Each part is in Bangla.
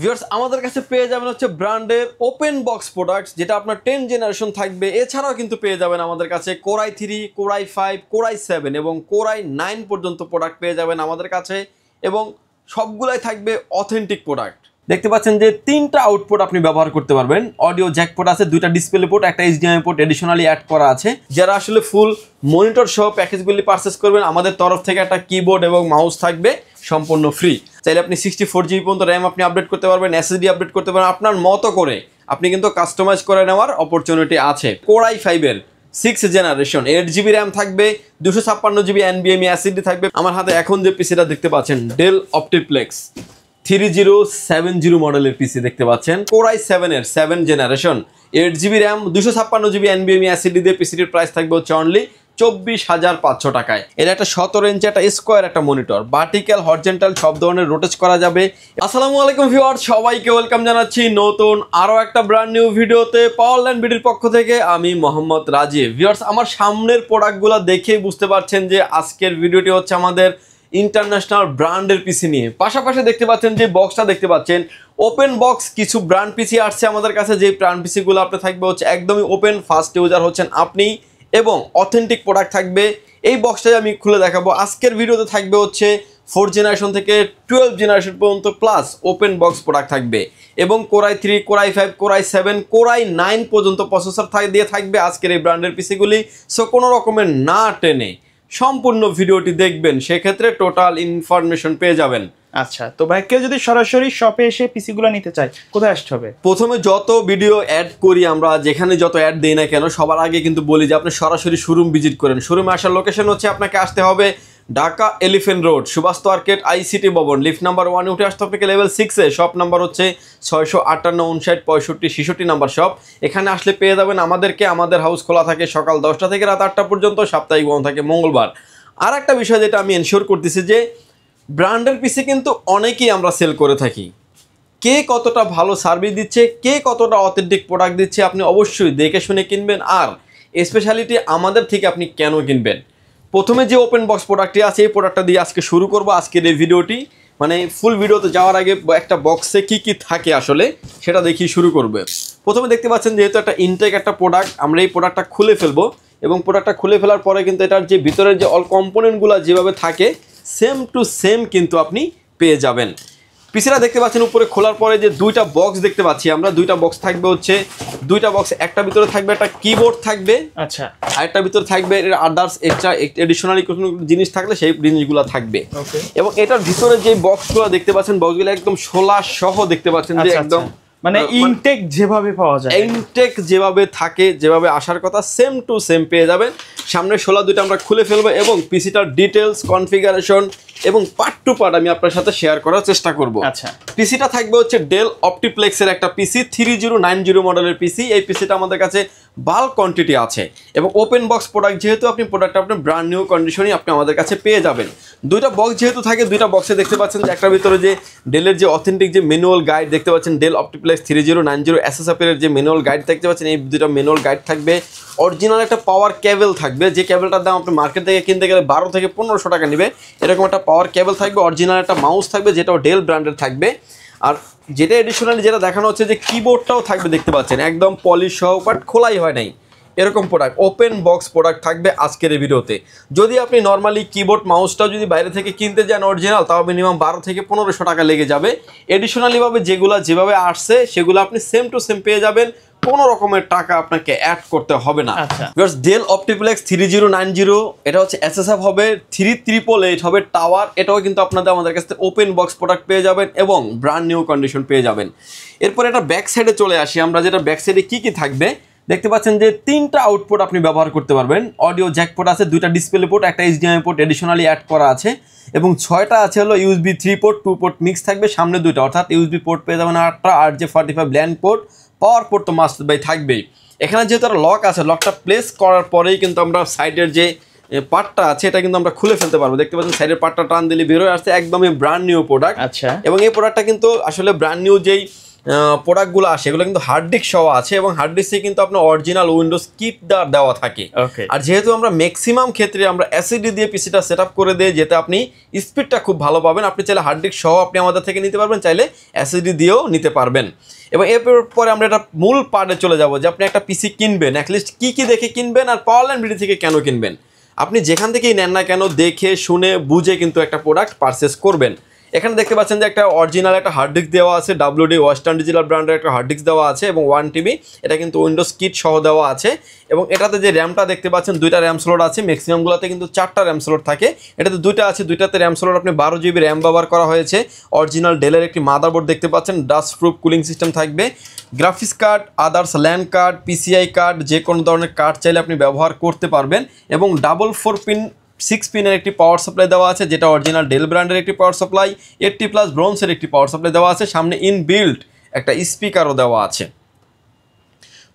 ভিউয়ার্স আমাদের কাছে পেয়ে যাবেন হচ্ছে ব্র্যান্ডের ওপেন বক্স প্রোডাক্টস, যেটা আপনার 10 জেনারেশন থাকবে। এছাড়াও কিন্তু পেয়ে যাবেন আমাদের কাছে core i3, core i5, core i7 এবং কোর i9 পর্যন্ত প্রোডাক্ট পেয়ে যাবেন আমাদের কাছে, এবং সবগুলাই থাকবে অথেন্টিক প্রোডাক্ট। দেখতে পাচ্ছেন যে 3টা আউটপুট আপনি ব্যবহার করতে পারবেন। অডিও জ্যাক পোর্ট আছে, 2টা ডিসপ্লে পোর্ট, একটা HDMI পোর্ট এডিশনালি অ্যাড করা আছে। যারা আসলে ফুল মনিটর সহ প্যাকেজগুলি পারচেস করবেন, আমাদের তরফ থেকে একটা কিবোর্ড এবং মাউস থাকবে সম্পূর্ণ ফ্রি। চাইলে আপনি 64GB পর্যন্ত র্যাম আপনি আপডেট করতে পারবেন, SSD আপডেট করতে পারবেন, আপনার মতো করে আপনি কিন্তু কাস্টমাইজ করে নেওয়ার অপরচুনিটি আছে। কোর i5 এর 6th জেনারেশন 8GB র্যাম থাকবে, 256GB NVMe SSD থাকবে। আমার হাতে এখন যে পিসিটা দেখতে পাচ্ছেন ডেল অপটিপ্লেক্স 3070 মডেলের পিসি দেখতে পাচ্ছেন। কোর i7 এর 7 generation 8GB RAM, 256GB NVMe SSD দিয়ে পিসিটির প্রাইস থাকবে হচ্ছে অনলি 24,500 টাকায়। এর একটা 17 ইঞ্চি একটা স্কোয়ার একটা মনিটর, ভার্টিক্যাল হরিজন্টাল সব ধরনের রোটেট করা যাবে। আসসালামু আলাইকুম ভিউয়ার্স, সবাইকে ওয়েলকাম জানাচ্ছি নতুন আরো একটা ব্র্যান্ড নিউ ভিডিওতে। পাওয়ারল্যান্ড বিডির পক্ষ থেকে আমি মোহাম্মদ রাজীব। ভিউয়ার্স আমার সামনের প্রোডাক্টগুলো দেখেই বুঝতে পারছেন যে আজকের ভিডিওটি হচ্ছে আমাদের ইন্টারন্যাশনাল ব্র্যান্ডের পিসি নিয়ে। পাশাপাশি দেখতে পাচ্ছেন যে বক্সটা দেখতে পাচ্ছেন ওপেন বক্স, কিছু ব্র্যান্ড পিসি আসছে আমাদের কাছে। যে ব্র্যান্ড পিসিগুলো আপনি থাকবে হচ্ছে একদমই ওপেন, ফার্স্ট ইউজার হচ্ছেন আপনি, এবং অথেন্টিক প্রোডাক্ট থাকবে। এই বক্সটাই আমি খুলে দেখাবো। আজকের ভিডিওতে থাকবে হচ্ছে 4 জেনারেশন থেকে 12 জেনারেশন পর্যন্ত প্লাস ওপেন বক্স প্রোডাক্ট থাকবে, এবং core i3, core i5, core i7, core i9 পর্যন্ত প্রসেসর দিয়ে থাকবে আজকের এই ব্র্যান্ডের পিসিগুলি। সো কোনো রকমের না টেনে সম্পূর্ণ ভিডিওটি দেখবেন, সেক্ষেত্রে টোটাল ইনফরমেশন পেয়ে যাবেন। আচ্ছা, তো ভাই কেউ যদি সরাসরি শপে এসে পিসিগুলো নিতে চায় কোথায় আসতে হবে? প্রথমে যত ভিডিও অ্যাড করি আমরা, যেখানে যত অ্যাড দেই না কেন, সবার আগে কিন্তু বলি যে আপনি সরাসরি শোরুম ভিজিট করেন। শোরুমে আসার লোকেশন হচ্ছে আপনাকে আসতে হবে Dhaka elephant road, Subhash market, ICT ভবন, লিফট নাম্বার 1 উঠে আসতে আপনাকে লেভেল 6-এ। শপ নাম্বার হচ্ছে 658, 59, 65, 66 নাম্বার শপ। এখানে আসলে পেয়ে যাবেন আমাদেরকে। আমাদের হাউস খোলা থাকে সকাল 10টা থেকে রাত 8টা পর্যন্ত, সাপ্তাহিক বন্ধ থাকে মঙ্গলবার। আর একটা বিষয় যেটা আমি এনশিওর করতেছি যে ব্র্যান্ডের পিসি কিন্তু অনেকেই আমরা সেল করে থাকি। কে কতটা ভালো সার্ভিস দিচ্ছে, কে কতটা অথেন্টিক প্রোডাক্ট দিচ্ছে, আপনি অবশ্যই দেখে শুনে কিনবেন। আর স্পেশালিটি আমাদের থেকে আপনি কেন কিনবেন? প্রথমে যে ওপেন বক্স প্রোডাক্টটি আছে, এই প্রোডাক্টটা দিয়ে আজকে শুরু করব আজকের এই ভিডিওটি। মানে ফুল ভিডিওতে যাওয়ার আগে একটা বক্সে কি কি থাকে আসলে সেটা দেখিয়ে শুরু করবে। প্রথমে দেখতে পাচ্ছেন যেহেতু একটা ইনটেক একটা প্রোডাক্ট, আমরা এই প্রোডাক্টটা খুলে ফেলবো, এবং প্রোডাক্টটা খুলে ফেলার পরে কিন্তু এটার যে ভিতরের যে অল কম্পোনেন্টগুলো যেভাবে থাকে সেম টু সেম কিন্তু আপনি পেয়ে যাবেন। পিসিটা দেখতে পাচ্ছেন উপরে খোলার পরে যে দুইটা বক্স দেখতে পাচ্ছি আমরা, দুইটা বক্স থাকবে হচ্ছে, দুইটা বক্স, একটা ভিতরে থাকবে একটা কিবোর্ড থাকবে, আচ্ছা, আরেকটা ভিতরে থাকবে আদার্স এক্সট্রা এডিশনালি কোনো জিনিস থাকলে সেই জিনিসগুলো থাকবে। এবং এটার ভিতরে যে বক্সগুলো দেখতে পাচ্ছেন, বক্সগুলো একদম শোলা সহ দেখতে পাচ্ছেন যে একদম মানে ইনটেক যেভাবে পাওয়া যায়, ইনটেক যেভাবে থাকে, যেভাবে আসার কথা সেম টু সেম পেয়ে যাবেন। সামনে শোলা দুইটা আমরা খুলে ফেলবো, এবং পিসিটার ডিটেলস, কনফিগারেশন এবং পার্ট টু পার্ট আমি আপনার সাথে শেয়ার করার চেষ্টা করব। আচ্ছা, পিসিটা থাকবে হচ্ছে ডেল অপটিপ্লেক্সের একটা পিসি, 3090 মডেলের পিসি। এই পিসিটা আমাদের কাছে বাল্ক কোয়ান্টিটি আছে, এবং ওপেন বক্স প্রোডাক্ট যেহেতু আপনি প্রোডাক্টটা আপনি ব্র্যান্ড নিউ কন্ডিশনই আপনি আমাদের কাছে পেয়ে যাবেন। দুইটা বক্স যেহেতু থাকে, দুইটা বক্সে দেখতে পাচ্ছেন যে একটার ভিতরে যে ডেলের যে অথেন্টিক যে ম্যানুয়াল গাইড দেখতে পাচ্ছেন, ডেল অপটিপ্লেক্স 3090 SSF এর যে ম্যানুয়াল গাইড দেখতে পাচ্ছেন, এই দুটো ম্যানুয়াল গাইড থাকবে। অরিজিনাল একটা পাওয়ার কেবল থাকবে, যে কেবলটার দাম আপনি মার্কেট থেকে কিনতে গেলে 12 থেকে 1500 টাকা নেবে। এরকম একটা পাওয়ার কেবল থাকবে, অরিজিনাল একটা মাউস থাকবে যেটাও ডেল ব্র্যান্ডের থাকবে। আর যেটা এডিশনালি যেটা দেখানো হচ্ছে যে কিবোর্ডটাও থাকবে দেখতে পাচ্ছেন, একদম পলিশ সহ, বাট খোলাই হয় নাই এরকম প্রোডাক্ট, ওপেন বক্স প্রোডাক্ট থাকবে আজকের এই ভিডিওতে। যদি আপনি নর্মালি কিবোর্ড মাউসটা যদি বাইরে থেকে কিনতে যান অরিজিনাল, তাও মিনিমাম 12 থেকে 1500 টাকা লেগে যাবে। এডিশনালিভাবে যেগুলো আসছে সেগুলো আপনি সেম টু সেম পেয়ে যাবেন, কোনো রকমের টাকা আপনাকে অ্যাড করতে হবে না। ডেল অপটিপ্লেক্স 3090 এটা হচ্ছে SSF হবে, 3888 হবে টাওয়ার। এটাও কিন্তু আপনাদের আমাদের কাছে ওপেন বক্স প্রোডাক্ট পেয়ে যাবেন এবং ব্র্যান্ড নিউ কন্ডিশন পেয়ে যাবেন। এরপর এটা ব্যাক সাইডে চলে আসি আমরা, যেটা ব্যাক সাইডে কি কি থাকবে দেখতে পাচ্ছেন যে 3টা আউটপুট আপনি ব্যবহার করতে পারবেন। অডিও জ্যাক পোর্ট আছে, 2টা ডিসপ্লে পোর্ট, একটা HDMI পোর্ট এডিশনালি অ্যাড করা আছে, এবং 6টা আছে হলো USB 3 পোর্ট, 2 পোর্ট মিক্স থাকবে। সামনে 2টা অর্থাৎ USB পোর্ট পেয়ে যাবেন 8টা, RJ45 ল্যান্ড পোর্ট, পাওয়ার পোর্ট তো মাস্ট বাই থাকবেই। এখানে যেহেতু একটা লক আছে, লকটা প্লেস করার পরেই কিন্তু আমরা সাইডের যে পার্টটা আছে এটা কিন্তু আমরা খুলে ফেলতে পারবো। দেখতে পাচ্ছেন সাইডের পার্টটা টান দিলে বের হয়ে আসছে, একদমই ব্র্যান্ড নিউ প্রোডাক্ট। আচ্ছা, এবং এই প্রোডাক্টটা কিন্তু আসলে ব্র্যান্ড নিউ যেই প্রোডাক্টগুলো আসে এগুলো কিন্তু হার্ড ডিস্ক সহ আছে এবং হার্ড ডিস্কে কিন্তু আপনার অরিজিনাল উইন্ডোজ কিট দেওয়া থাকে। ওকে। আর যেহেতু আমরা ম্যাক্সিমাম ক্ষেত্রে আমরা এসএসডি দিয়ে পিসিটা সেট আপ করে দিই, যেতে আপনি স্পিডটা খুব ভালো পাবেন। আপনি চাইলে হার্ড ডিস্ক সহ আপনি আমাদের থেকে নিতে পারবেন, চাইলে এসএসডি দিয়েও নিতে পারবেন। এবং এরপরে আমরা এটা মূল পার্টে চলে যাব যে আপনি একটা পিসি কিনবেন, অ্যাটলিস্ট কী কী দেখে কিনবেন আর পাওয়ারল্যান্ড বিডি থেকে কেন কিনবেন। আপনি যেখান থেকেই নেন না কেন দেখে শুনে বুঝে কিন্তু একটা প্রোডাক্ট পারচেস করবেন। এখানে দেখতে পাচ্ছেন যে একটা অরিজিনাল একটা হার্ড ডিস্ক দেওয়া আছে, WD ওয়েস্টার্ন ডিজিটাল ব্র্যান্ডের একটা হার্ড ডিস্ক দেওয়া আছে এবং 1 TB, এটা কিন্তু উইন্ডোজ কিট সহ দেওয়া আছে। এবং এটাতে যে র্যামটা দেখতে পাচ্ছেন 2টা র্যাম স্লট আছে, ম্যাক্সিমামগুলোতে কিন্তু 4টা র্যাম স্লট থাকে, এটাতে 2টা আছে, 2টাতে র্যাম স্লট আপনি 12 GB র্যাম ব্যবহার করা হয়েছে। অরিজিনাল ডেলের একটি মাদারবোর্ড দেখতে পাচ্ছেন, ডাস্ট প্রুফ কুলিং সিস্টেম থাকবে, graphics card, others land card, PCI card, যে কোনো ধরনের কার্ড চাইলে আপনি ব্যবহার করতে পারবেন। এবং 6 পিনের একটি পাওয়ার সাপ্লাই দেওয়া আছে, যেটা অরিজিনাল ডেল ব্র্যান্ডের একটি পাওয়ার সাপ্লাই। 80+ ব্রোঞ্জের একটি পাওয়ার সাপ্লাই দেওয়া আছে, সামনে ইনবিল্ট একটা স্পিকারও দেওয়া আছে।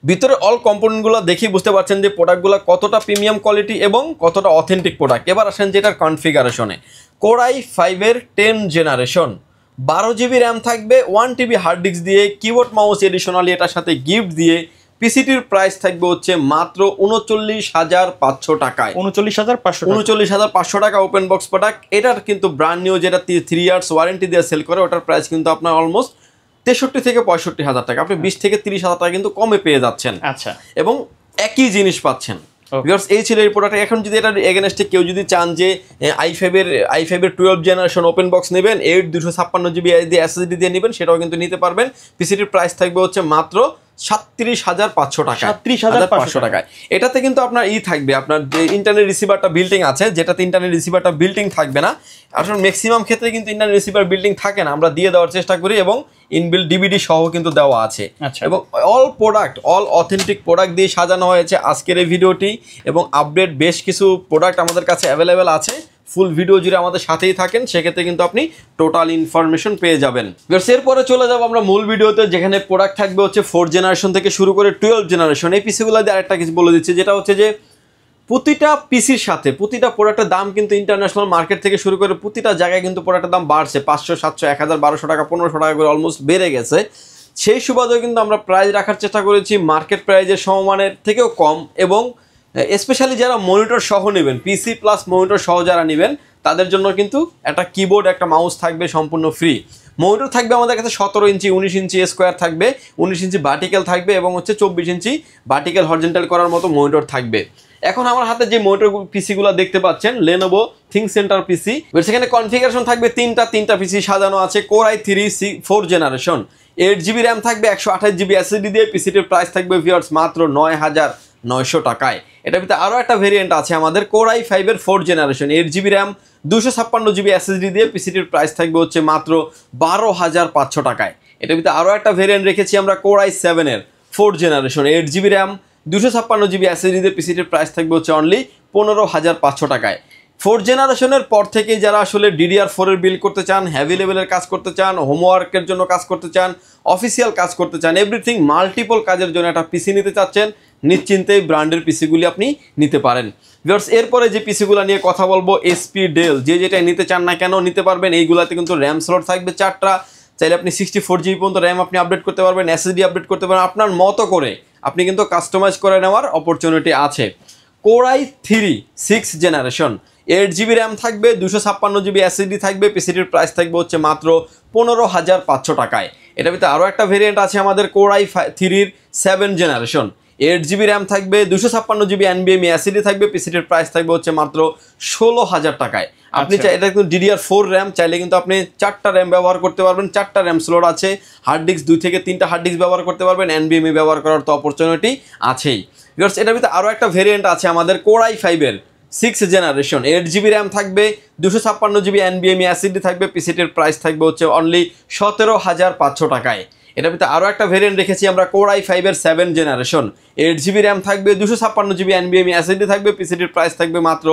ভিতরে অল কম্পোনেন্টগুলো দেখেই বুঝতে পারছেন যে প্রোডাক্টগুলো কতটা প্রিমিয়াম কোয়ালিটি এবং কতটা অথেন্টিক প্রোডাক্ট। এবার আসেন যেটার কনফিগারেশনে, Core i5-এর 10 জেনারেশন, 12 GB র্যাম থাকবে, 1 TB হার্ড ডিস্ক দিয়ে, কিবোর্ড মাউস এডিশনালি এটার সাথে গিফট দিয়ে। পিসিটির প্রাইস থাকবে হচ্ছে মাত্র 39,500 টাকায়। 39,500 টাকা ওপেন বক্স প্রোডাক্ট। এটার কিন্তু ব্র্যান্ড নিউ যেটা 3 ইয়ার্স ওয়ারেন্টি দিয়ে সেল করে, ওটার প্রাইস কিন্তু আপনার অলমোস্ট 63 থেকে 65,000 টাকা। আপনি 20 থেকে 30,000 টাকা কিন্তু কমে পেয়ে যাচ্ছেন। আচ্ছা, এবং একই জিনিস পাচ্ছেন। ভিউয়ার্স, এই ছিল এই প্রোডাক্ট। এখন যদি এটার এগেনস্টে কেউ যদি চান যে i5-এর 12 জেনারেশন ওপেন বক্স নেবেন, 256 GB দিয়ে SSD দিয়ে নেবেন, সেটাও কিন্তু নিতে পারবেন। পিসিটির প্রাইস থাকবে হচ্ছে মাত্র 37,500 টাকা, 37,500 টাকায়। এটাতে কিন্তু আপনার থাকবে, আপনার যে ইন্টারনেট রিসিভারটা বিল্ডিং আছে, যেটাতে ইন্টারনেট রিসিভারটা বিল্ডিং থাকবে না। আসলে ম্যাক্সিমাম ক্ষেত্রে কিন্তু ইন্টারনেট রিসিভার বিল্ডিং থাকে না, আমরা দিয়ে দেওয়ার চেষ্টা করি এবং ইনবিল্ট DVD সহ কিন্তু দেওয়া আছে। এবং অল অথেন্টিক প্রোডাক্ট দিয়ে সাজানো হয়েছে আজকের এই ভিডিওটি। এবং আপডেট বেশ কিছু প্রোডাক্ট আমাদের কাছে অ্যাভেলেবেল আছে। ফুল ভিডিও জুড়ে আমাদের সাথেই থাকেন, সেক্ষেত্রে কিন্তু আপনি টোটাল ইনফরমেশন পেয়ে যাবেন। এরপরে চলে যাবো আমরা মূল ভিডিওতে, যেখানে প্রোডাক্ট থাকবে হচ্ছে 4 জেনারেশন থেকে শুরু করে 12 জেনারেশন। এই পিসিগুলো দিয়ে আরেকটা কিছু বলে দিচ্ছি, যেটা হচ্ছে যে প্রতিটা পিসির সাথে প্রতিটা প্রোডাক্টের দাম কিন্তু ইন্টারন্যাশনাল মার্কেট থেকে শুরু করে প্রতিটা জায়গায় কিন্তু প্রোডাক্টের দাম বাড়ছে, 500, 700, 1000, 1200 টাকা, 1500 টাকা করে অলমোস্ট বেড়ে গেছে। সেই সুবাদেও কিন্তু আমরা প্রাইস রাখার চেষ্টা করেছি মার্কেট প্রাইজের সমমানের থেকেও কম। এবং স্পেশালি যারা মনিটর সহ নেবেন, PC প্লাস মনিটর সহ যারা নেবেন, তাদের জন্য কিন্তু একটা কিবোর্ড, একটা মাউস থাকবে সম্পূর্ণ ফ্রি। মনিটর থাকবে আমাদের কাছে 17 ইঞ্চি, 19 ইঞ্চি স্কোয়ার থাকবে, 19 ইঞ্চি ভার্টিক্যাল থাকবে এবং হচ্ছে 24 ইঞ্চি ভার্টিক্যাল হরিজন্টাল করার মতো মনিটর থাকবে। এখন আমার হাতে যে মনিটর পিসিগুলো দেখতে পাচ্ছেন, Lenovo ThinkCentre PC, সেখানে কনফিগারেশন থাকবে তিনটা পিসি সাজানো আছে। Core i3 4 generation, 8 GB RAM থাকবে, 128 GB SSD দিয়ে। পিসিটির প্রাইস থাকবে ভিউয়ার্স মাত্র 9,900 টাকায়। এটার ভিতরে আরও একটা ভেরিয়েন্ট আছে আমাদের, Core i5-এর 4 generation, 8 GB RAM, 256 GB SSD দিয়ে। পিসিটির প্রাইস থাকবে হচ্ছে মাত্র 12,500 টাকায়। এটার ভিতরে আরও একটা ভেরিয়েন্ট রেখেছি আমরা, Core i7-এর 4 generation, 8 GB RAM, 256 GB SSD দিয়ে। পিসিটির প্রাইস থাকবে হচ্ছে অনলি 15,500 টাকায়। 4 জেনারেশনের পর থেকেই যারা আসলে DDR4-এর বিল্ড করতে চান, হেভি লেভেলের কাজ করতে চান, হোমওয়ার্কের জন্য কাজ করতে চান, অফিসিয়াল কাজ করতে চান, এভরিথিং মাল্টিপল কাজের জন্য একটা পিসি নিতে চাচ্ছেন, নিশ্চিন্তেই ব্র্যান্ডের পিসিগুলি আপনি নিতে পারেন। ভিউয়ার্স, এরপরে যে পিসিগুলো নিয়ে কথা বলবো, HP, Dell, যেটাই নিতে চান না কেন নিতে পারবেন। এইগুলাতে কিন্তু র্যাম স্লট থাকবে 4টা, চাইলে আপনি 64 GB পর্যন্ত র্যাম আপনি আপডেট করতে পারবেন, SSD আপডেট করতে পারবেন, আপনার মতো করে আপনি কিন্তু কাস্টমাইজ করে নেওয়ার অপরচুনিটি আছে। Core i3 6 generation, 8 GB RAM থাকবে, 256 GB SSD থাকবে। পিসিটির প্রাইস থাকবে হচ্ছে মাত্র 15,500 টাকায়। এটার ভিতরে আরও একটা ভেরিয়েন্ট আছে আমাদের, Core i3-র 7 জেনারেশন, 8 GB র্যাম থাকবে, 256 GB NVMe SSD থাকবে। পিসিটির প্রাইস থাকবে হচ্ছে মাত্র 16,000 টাকায়। আপনি এটা কিন্তু DDR4 র্যাম, চাইলে কিন্তু আপনি 4টা র্যাম ব্যবহার করতে পারবেন, 4টা র্যাম স্লট আছে, হার্ড ডিস্ক 2 থেকে 3টা হার্ড ডিস্ক ব্যবহার করতে পারবেন, NVMe ব্যবহার করার তো অপরচুনিটি আছেই। ভিউয়ার্স, এটার ভিতরে আরও একটা ভেরিয়েন্ট আছে আমাদের, Core i5-এর 6 জেনারেশন, 8 GB র্যাম থাকবে, 256 GB NVMe SSD থাকবে। পিসিটির প্রাইস থাকবে হচ্ছে অনলি 17,500 টাকায়। এটার ভিতরে আরও একটা ভেরিয়েন্ট রেখেছি আমরা, Core i5-এর 7 জেনারেশন, 8 GB র্যাম থাকবে, 256 GB NVMe SSD থাকবে। পিসিটির প্রাইস থাকবে মাত্র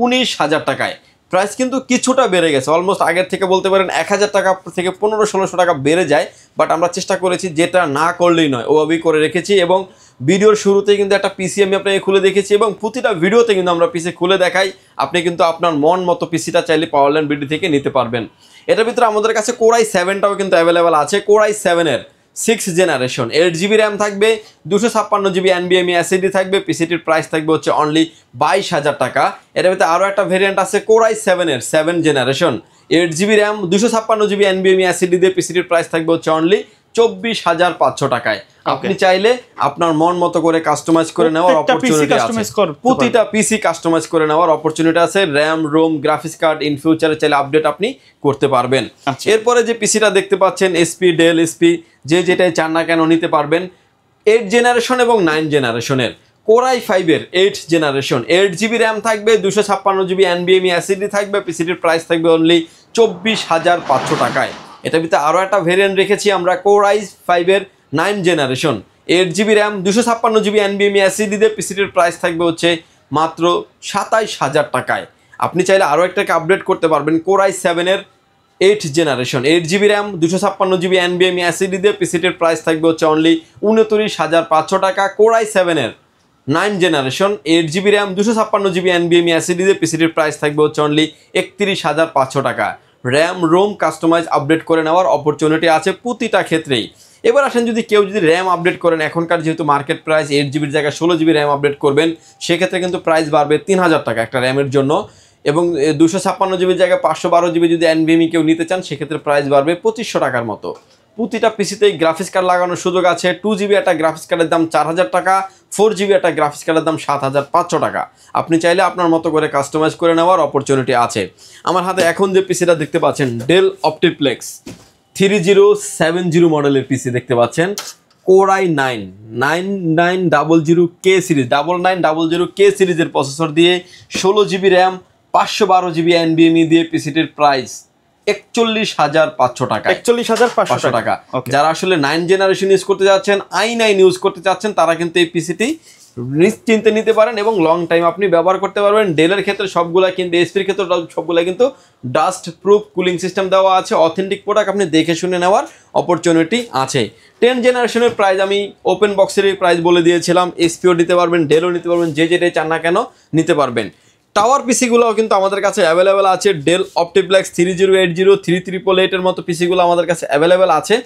19,000 টাকায়। প্রাইস কিন্তু কিছুটা বেড়ে গেছে, অলমোস্ট আগের থেকে বলতে পারেন 1,000 টাকা থেকে 1500-1600 টাকা বেড়ে যায়। বাট আমরা চেষ্টা করেছি যেটা না করলেই নয়, ওভাবেই করে রেখেছি। এবং ভিডিওর শুরুতেই কিন্তু একটা পিসি আমি আপনাকে খুলে দেখেছি এবং প্রতিটা ভিডিওতে কিন্তু আমরা পিসি খুলে দেখাই। আপনি কিন্তু আপনার মন মতো পিসিটা চাইলে পাওয়ারল্যান্ড বিডি থেকে নিতে পারবেন। এটার ভিতরে আমাদের কাছে Core i7-টাও কিন্তু অ্যাভেলেবেল আছে। Core i7-এর 6 জেনারেশন, 8GB র্যাম থাকবে, 256GB NVMe SSD থাকবে, পিসিটির প্রাইস থাকবে হচ্ছে অনলি 22,000 টাকা। এর ভিতরে আরও একটা ভেরিয়েন্ট আছে Core i7 এর 7 generation, 8GB RAM, 256GB NVMe SSD দিয়ে পিসিটির প্রাইস থাকবে হচ্ছে অনলি 24,500 টাকায়। আপনি চাইলে আপনার মন মতো করে কাস্টমাইজ করে নেওয়ার অপরচুনিটি আছে, প্রতিটা পিসি কাস্টমাইজ করে নেওয়ার অপরচুনিটি আছে। RAM, ROM, graphics card in ফিউচারে চাইলে আপডেট আপনি করতে পারবেন। এরপরে যে পিসিটা দেখতে পাচ্ছেন এসপি, ডেল, এসপি, যে যেটাই চান না কেন নিতে পারবেন। 8 জেনারেশন এবং 9 জেনারেশনের Core i5 এর 8 জেনারেশন, 8GB র্যাম থাকবে, 256GB NVMe SSD থাকবে, পিসিটির প্রাইস থাকবে অনলি 24,500 টাকায়। এটা ভিতরে আরও একটা ভেরিয়েন্ট রেখেছি আমরা Core i5 এর 9 generation, 8GB RAM, 256GB NVMe SSD দিয়ে পিসিটির প্রাইস থাকবে হচ্ছে মাত্র 27,000 টাকায়। আপনি চাইলে আরও একটাকে আপডেট করতে পারবেন Core i7 এর 8 generation, 8GB RAM, 256GB NVMe SSD দিয়ে পিসিটির প্রাইস থাকবে হচ্ছে অনলি 29,500 টাকা। Core i7 এর 9 generation, 8GB RAM, 256GB NVMe SSD দিয়ে পিসিটির প্রাইস থাকবে হচ্ছে অনলি 31,500 টাকা। র্যাম, রোম কাস্টমাইজ আপডেট করে নেওয়ার অপরচুনিটি আছে প্রতিটা ক্ষেত্রেই। এবার আসেন, কেউ যদি র্যাম আপডেট করেন, এখনকার যেহেতু মার্কেট প্রাইস 8GBর জায়গায় 16GB র্যাম আপডেট করবেন, সেক্ষেত্রে কিন্তু প্রাইস বাড়বে 3,000 টাকা একটা র্যামের জন্য। এবং 256GBর জায়গায় 512GB যদি NVMe কেউ নিতে চান, সেক্ষেত্রে প্রাইস বাড়বে 2500 টাকার মতো। প্রতিটা পিসিতেই গ্রাফিক্স কার্ড লাগানোর সুযোগ আছে। 2GB একটা গ্রাফিক্স কার্ডের দাম 4,000 টাকা, 4GB একটা গ্রাফিক্স কার্ডের দাম 7,500 টাকা। আপনি চাইলে আপনার মতো করে কাস্টমাইজ করে নেওয়ার অপরচুনিটি আছে। আমার হাতে এখন যে পিসিটা দেখতে পাচ্ছেন, ডেল অপটিপ্লেক্স 3070 মডেলের পিসি দেখতে পাচ্ছেন, Core i9 9900K series, 9900K সিরিজের প্রসেসর দিয়ে, 16GB র্যাম, 512GB NVMe দিয়ে পিসিটির প্রাইস 41,500 টাকা। 41,500 টাকা। যারা আসলে 9 জেনারেশন ইউজ করতে যাচ্ছেন, i9 ইউজ করতে চাচ্ছেন, তারা কিন্তু এই পিসিটি নিশ্চিন্তে নিতে পারেন এবং লং টাইম আপনি ব্যবহার করতে পারবেন। ডেলের ক্ষেত্রে সবগুলা কিন্তু, এসপির ক্ষেত্রে সবগুলা কিন্তু ডাস্ট প্রুফ কুলিং সিস্টেম দেওয়া আছে। অথেন্টিক প্রোডাক্ট, আপনি দেখে শুনে নেওয়ার অপরচুনিটি আছে। 10 জেনারেশনের প্রাইস আমি ওপেন বক্সেরই প্রাইস বলে দিয়েছিলাম। এসপিও নিতে পারবেন, ডেলও নিতে পারবেন, যে যেটাই চান না কেন নিতে পারবেন। টাওয়ার পিসিগুলোও কিন্তু আমাদের কাছে অ্যাভেলেবেল আছে। ডেল অপটিপ্লেক্স 3080, 3888 এর মতো পিসিগুলো আমাদের কাছে অ্যাভেলেবেল আছে।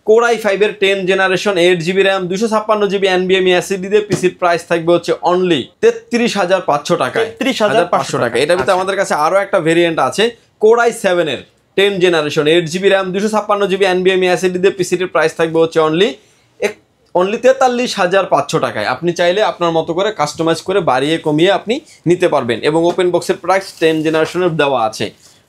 Core i5 এর 10 generation, 8GB RAM, 256GB NVMe SSD দিয়ে পিসির প্রাইস থাকবে হচ্ছে অনলি 33,500 টাকা। 33,500 টাকা। এটার ভিতরে আমাদের কাছে আরও একটা ভেরিয়েন্ট আছে Core i7 এর 10 generation, 8GB RAM, 256GB NVMe SSD দিয়ে পিসিটির প্রাইস থাকবে হচ্ছে অনলি 43,500 টাকায়। আপনি চাইলে আপনার মতো করে কাস্টমাইজ করে বাড়িয়ে কমিয়ে আপনি নিতে পারবেন। এবং ওপেন বক্সের প্রাইস 10 জেনারেশনের দেওয়া আছে।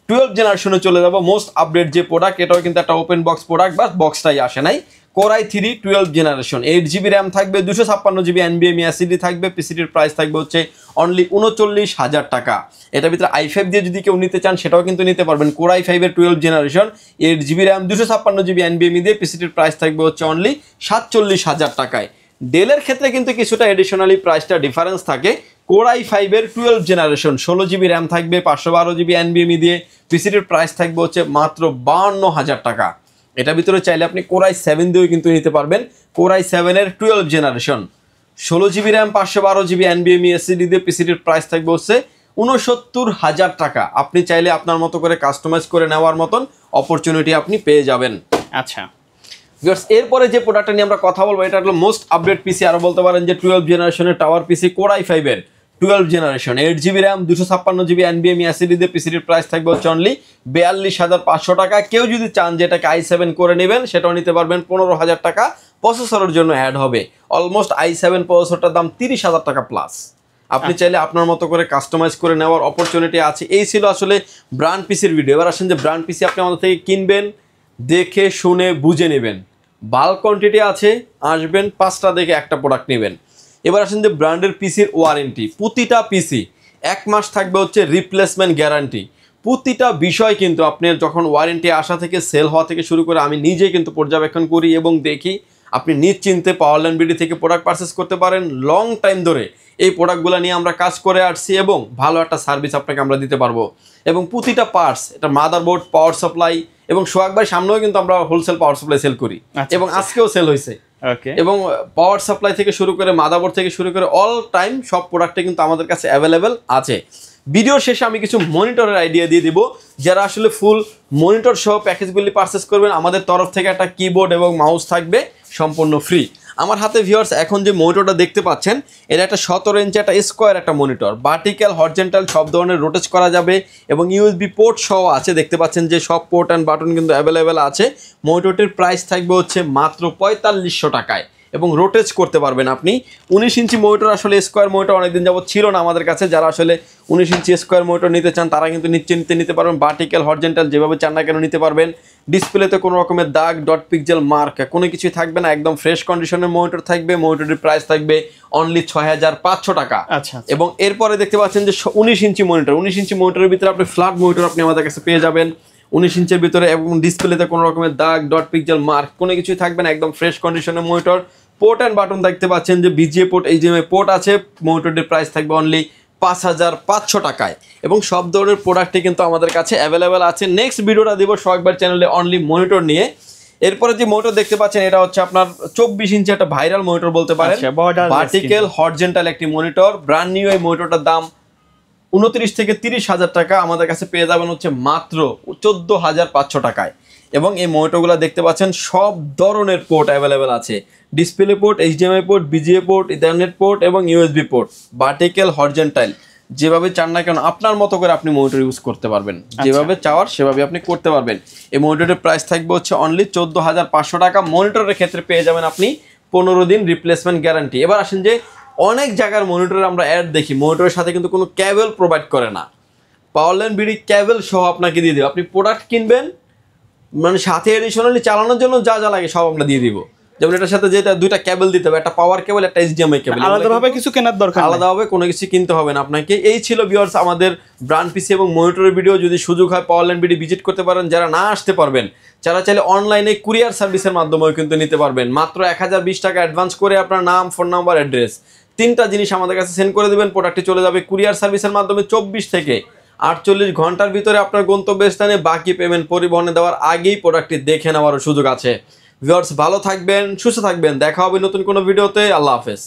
12 জেনারেশনে চলে যাবো, মোস্ট আপডেট যে প্রোডাক্ট, এটাও কিন্তু একটা ওপেন বক্স প্রোডাক্ট, বাস বক্সটাই আসে নাই। Core i3 12 generation, 8GB RAM থাকবে, 256GB NVMe SSD থাকবে, পিসিটির প্রাইস থাকবে হচ্ছে অনলি 39,000 টাকা। এটার ভিতরে i5 দিয়ে যদি কেউ নিতে চান, সেটাও কিন্তু নিতে পারবেন। Core i5 এর 12 generation, 8GB RAM, 256GB NVMe দিয়ে পিসিটির প্রাইস থাকবে হচ্ছে অনলি 47,000 টাকায়। ডেলের ক্ষেত্রে কিন্তু কিছুটা এডিশনালি প্রাইসটা ডিফারেন্স থাকে। Core i5 এর 12 জেনারেশন, 16GB র্যাম থাকবে, 512GB NVMe দিয়ে, পিসিটির প্রাইস থাকবে হচ্ছে মাত্র 52,000 টাকা। এটার ভিতরে চাইলে আপনি Core i7 দিয়েও কিন্তু নিতে পারবেন। Core i7 এর 12 generation, 16GB RAM, 512GB NVMe SSD দিয়ে, পিসিটির প্রাইস থাকবে হচ্ছে 69,000 টাকা। আপনি চাইলে আপনার মতো করে কাস্টমাইজ করে নেওয়ার মতন অপরচুনিটি আপনি পেয়ে যাবেন। আচ্ছা, এরপরে যে প্রোডাক্টটা নিয়ে আমরা কথা বলবো, এটা হলো মোস্ট আপডেট পিসি, আরো বলতে পারেন যে 12 জেনারেশনের টাওয়ার পিসি Core i5 এর 12 generation, 8GB RAM, 256GB NVMe SSD দিয়ে, পিসিটির প্রাইস থাকবে হচ্ছে অনলি 42,500 টাকা। কেউ যদি চান যে এটাকে i7 করে নেবেন, সেটাও নিতে পারবেন। 15,000 টাকা প্রসেসরের জন্য অ্যাড হবে। অলমোস্ট i7 প্রসেসরটার দাম 30,000 টাকা প্লাস। আপনি চাইলে আপনার মতো করে কাস্টমাইজ করে নেওয়ার অপরচুনিটি আছে। এই ছিল আসলে ব্র্যান্ড পিসির ভিডিও। এবার আসেন যে ব্র্যান্ড পিসি আপনি আমাদের থেকে কিনবেন, দেখে শুনে বুঝে নেবেন। বাল্ক কোয়ান্টিটি আছে, আসবেন 5টা দেখে একটা প্রোডাক্ট নেবেন। এবার আসেন যে ব্র্যান্ডের পিসির ওয়ারেন্টি, প্রতিটা পিসি 1 মাস থাকবে হচ্ছে রিপ্লেসমেন্ট গ্যারান্টি। প্রতিটা বিষয় কিন্তু আপনার যখন ওয়ারেন্টি আসা থেকে সেল হওয়া থেকে শুরু করে আমি নিজে কিন্তু পর্যবেক্ষণ করি এবং দেখি। আপনি নিশ্চিন্তে পাওয়ারল্যান্ড বিডি থেকে প্রোডাক্ট পারচেস করতে পারেন। লং টাইম ধরে এই প্রোডাক্টগুলো নিয়ে আমরা কাজ করে আসছি এবং ভালো একটা সার্ভিস আপনাকে আমরা দিতে পারবো। এবং প্রতিটা পার্টস, এটা মাদারবোর্ড, পাওয়ার সাপ্লাই, এবং সোহাগ ভাই সামনেও কিন্তু আমরা হোলসেল পাওয়ার সাপ্লাই সেল করি এবং আজকেও সেল হয়েছে। এবং পাওয়ার সাপ্লাই থেকে শুরু করে মাদারবোর্ড থেকে শুরু করে অল টাইম সব প্রোডাক্টে কিন্তু আমাদের কাছে অ্যাভেলেবেল আছে। ভিডিওর শেষে আমি কিছু মনিটরের আইডিয়া দিয়ে দিব, যারা আসলে ফুল মনিটর সহ প্যাকেজগুলি পারচেস করবেন আমাদের তরফ থেকে একটা কিবোর্ড এবং মাউস থাকবে সম্পূর্ণ ফ্রি। আমার হাতে ভিউয়ার্স এখন যে মনিটরটা দেখতে পাচ্ছেন এটা একটা 17 ইঞ্চি একটা স্কোয়ার একটা মনিটর, ভার্টিক্যাল হরিজন্টাল সব ধরনের রোটেট করা যাবে এবং ইউএসবি পোর্ট সহ আছে। দেখতে পাচ্ছেন যে সব পোর্ট অ্যান্ড বাটন কিন্তু অ্যাভেলেবেল আছে। মনিটরটির প্রাইস থাকবে হচ্ছে মাত্র 4500 টাকায় এবং রোটেট করতে পারবেন আপনি। 19 ইঞ্চি মনিটর আসলে স্কোয়ার মনিটর অনেকদিন যাবত ছিল না আমাদের কাছে, যারা আসলে 19 ইঞ্চি স্কোয়ার মনিটর নিতে চান তারা কিন্তু নিশ্চিন্তে নিতে পারবেন। ভার্টিক্যাল হরিজন্টাল যেভাবে চান না কেন নিতে পারবেন। ডিসপ্লেতে কোনো রকমের দাগ ডট পিক্সেল মার্ক কোনো কিছুই থাকবে না, একদম ফ্রেশ কন্ডিশনের মনিটর থাকবে। মনিটরের প্রাইস থাকবে অনলি 6500 টাকা। আচ্ছা। এবং এরপরে দেখতে পাচ্ছেন যে 19 ইঞ্চি মনিটর, 19 ইঞ্চি মনিটরের ভিতরে আপনি ফ্ল্যাট মনিটর আপনি আমাদের কাছে পেয়ে যাবেন 19 ইঞ্চের ভিতরে এবং ডিসপ্লেতে কোনো রকমের দাগ ডট পিক্সেল মার্ক কোনো কিছুই থাকবে না, একদম ফ্রেশ কন্ডিশনের মনিটর। পোর্ট অ্যান্ড বাটন দেখতে পাচ্ছেন যে বিজিএ পোর্ট এইচডিএমআই পোর্ট আছে। মনিটরটির প্রাইস থাকবে অনলি 5500 টাকায় এবং সব ধরনের প্রোডাক্টই কিন্তু আমাদের কাছে অ্যাভেলেবেল আছে। নেক্সট ভিডিওটা দিব সোহাগবার চ্যানেলে অনলি মনিটর নিয়ে। এরপরে যে মনিটর দেখতে পাচ্ছেন এটা হচ্ছে আপনার 24 ইঞ্চি একটা ভাইরাল মনিটর বলতে পারেন, ভার্টিক্যাল হরিজন্টাল একটি মনিটর। ব্র্যান্ড নিউ এই মনিটরটার দাম 29 থেকে 30,000 টাকা, আমাদের কাছে পেয়ে যাবেন হচ্ছে মাত্র 14,500 টাকায়। এবং এই মনিটরগুলো দেখতে পাচ্ছেন সব ধরনের পোর্ট অ্যাভেলেবেল আছে, display port, HDMI port, VGA port, ethernet port এবং ইউএসবি পোর্ট। ভার্টিক্যাল হরিজন্টাল যেভাবে চান না কেন আপনার মতো করে আপনি মনিটর ইউজ করতে পারবেন, যেভাবে চাওয়ার সেভাবে আপনি করতে পারবেন। এই মনিটরের প্রাইস থাকবে হচ্ছে অনলি 14,500 টাকা। মনিটরের ক্ষেত্রে পেয়ে যাবেন আপনি 15 দিন রিপ্লেসমেন্ট গ্যারান্টি। এবার আসেন যে অনেক জায়গার মনিটরে আমরা অ্যাড দেখি মনিটরের সাথে কিন্তু কোনো ক্যাবেল প্রোভাইড করে না। পাওয়ারল্যান্ড বিডি ক্যাবেল সহ আপনাকে দিয়ে দেবে। আপনি প্রোডাক্ট কিনবেন মানে সাথে এডিশনালি চালানোর জন্য যা যা লাগে সব আমরা দিয়ে দিব। যেমন এটার সাথে যেটা দুইটা কেবল দিতে হবে, একটা পাওয়ার কেবল একটা এইচডিএমআই কেবল, আলাদাভাবে কিছু কেনার দরকার, আলাদাভাবে কোনো কিছু কিনতে হবে না আপনাকে। এই ছিল ভিউয়ার্স আমাদের ব্র্যান্ড পিসি এবং মনিটরের ভিডিও। যদি সুযোগ হয় পাওয়ারল্যান্ড বিডি ভিজিট করতে পারেন, যারা না আসতে পারবেন যারা চাইলে অনলাইনে কুরিয়ার সার্ভিসের মাধ্যমেও কিন্তু নিতে পারবেন। মাত্র 1020 টাকা অ্যাডভান্স করে আপনার নাম, ফোন নাম্বার, অ্যাড্রেস 3টা জিনিস আমাদের কাছে সেন্ড করে দেবেন, প্রোডাক্টটি চলে যাবে কুরিয়ার সার্ভিসের মাধ্যমে 24 থেকে 48 ঘন্টার ভিতরে আপনার গন্তব্যস্থানে। বাকি পেমেন্ট পরিবহনে দেওয়ার আগেই প্রোডাক্টটি দেখে নেওয়ারও সুযোগ আছে। ভিউয়ার্স ভালো থাকবেন, সুস্থ থাকবেন, দেখা হবে নতুন কোনো ভিডিওতে। আল্লাহ হাফেজ।